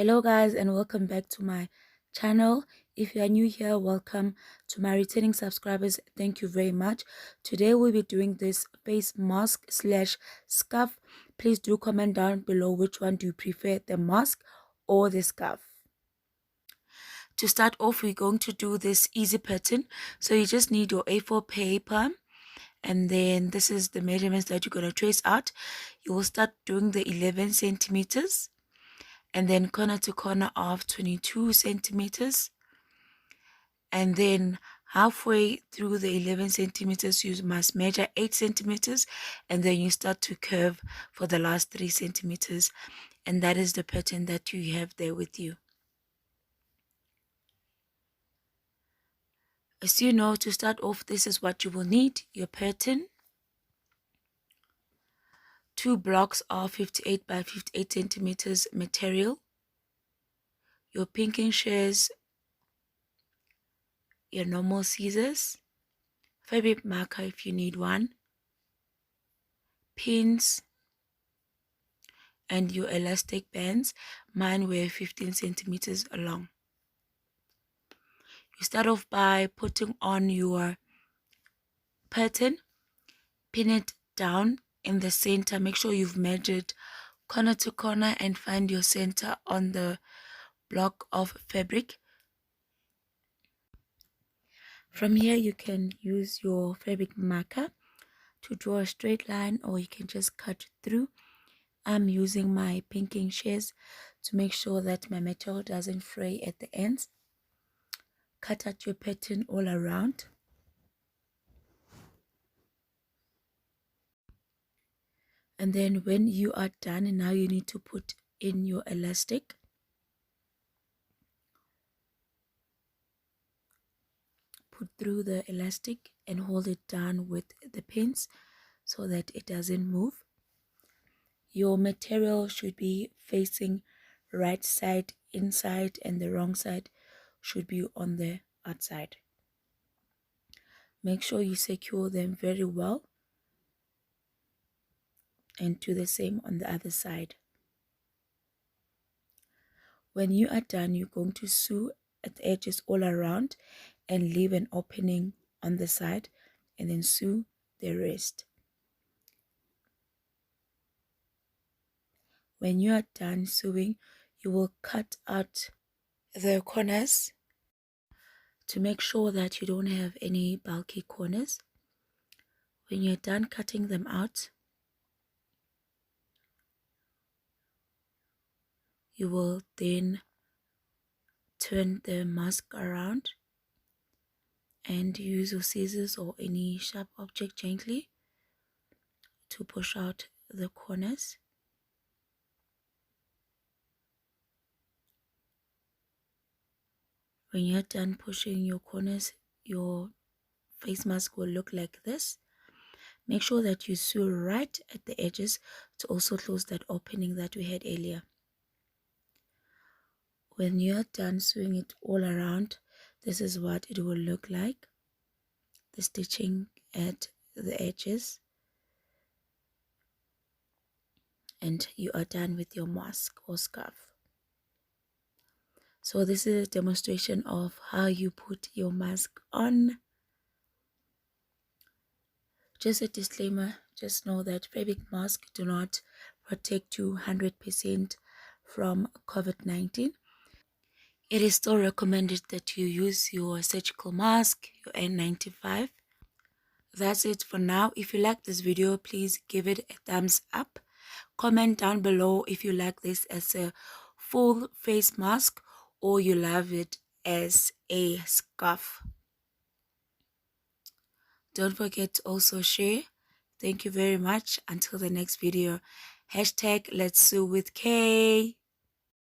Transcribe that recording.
Hello guys, and welcome back to my channel. If you are new here, welcome. To my returning subscribers, thank you very much. Today we'll be doing this face mask slash scarf. Please do comment down below which one do you prefer, the mask or the scarf. To start off, we're going to do this easy pattern. So you just need your A4 paper, and then this is the measurements that you're going to trace out. You will start doing the 11 centimeters, and then corner to corner of 22 centimeters, and then halfway through the 11 centimeters you must measure 8 centimeters, and then you start to curve for the last 3 centimeters, and that is the pattern that you have there with you. As you know, to start off, this is what you will need: your pattern, 2 blocks of 58 by 58 centimeters material, your pinking shears, your normal scissors, fabric marker if you need one, pins, and your elastic bands. Mine were 15 centimeters long. You start off by putting on your pattern, pin it down in the center. Make sure you've measured corner to corner and find your center on the block of fabric. From here you can use your fabric marker to draw a straight line, or you can just cut through. I'm using my pinking shears to make sure that my metal doesn't fray at the ends. Cut out your pattern all around. And then when you are done, now you need to put in your elastic. Put through the elastic and hold it down with the pins so that it doesn't move. Your material should be facing right side inside, and the wrong side should be on the outside. Make sure you secure them very well, and do the same on the other side. When you are done, you're going to sew at the edges all around and leave an opening on the side, and then sew the rest. When you are done sewing, you will cut out the corners to make sure that you don't have any bulky corners. When you're done cutting them out, you will then turn the mask around and use your scissors or any sharp object gently to push out the corners. When you're done pushing your corners, your face mask will look like this. Make sure that you sew right at the edges to also close that opening that we had earlier. When you're done sewing it all around, this is what it will look like. The stitching at the edges. And you are done with your mask or scarf. So this is a demonstration of how you put your mask on. Just a disclaimer, just know that fabric masks do not protect you 100% from COVID-19. It is still recommended that you use your surgical mask, your N95. That's it for now. If you like this video, please give it a thumbs up. Comment down below if you like this as a full face mask or you love it as a scarf. Don't forget to also share. Thank you very much. Until the next video, #let's sew with K.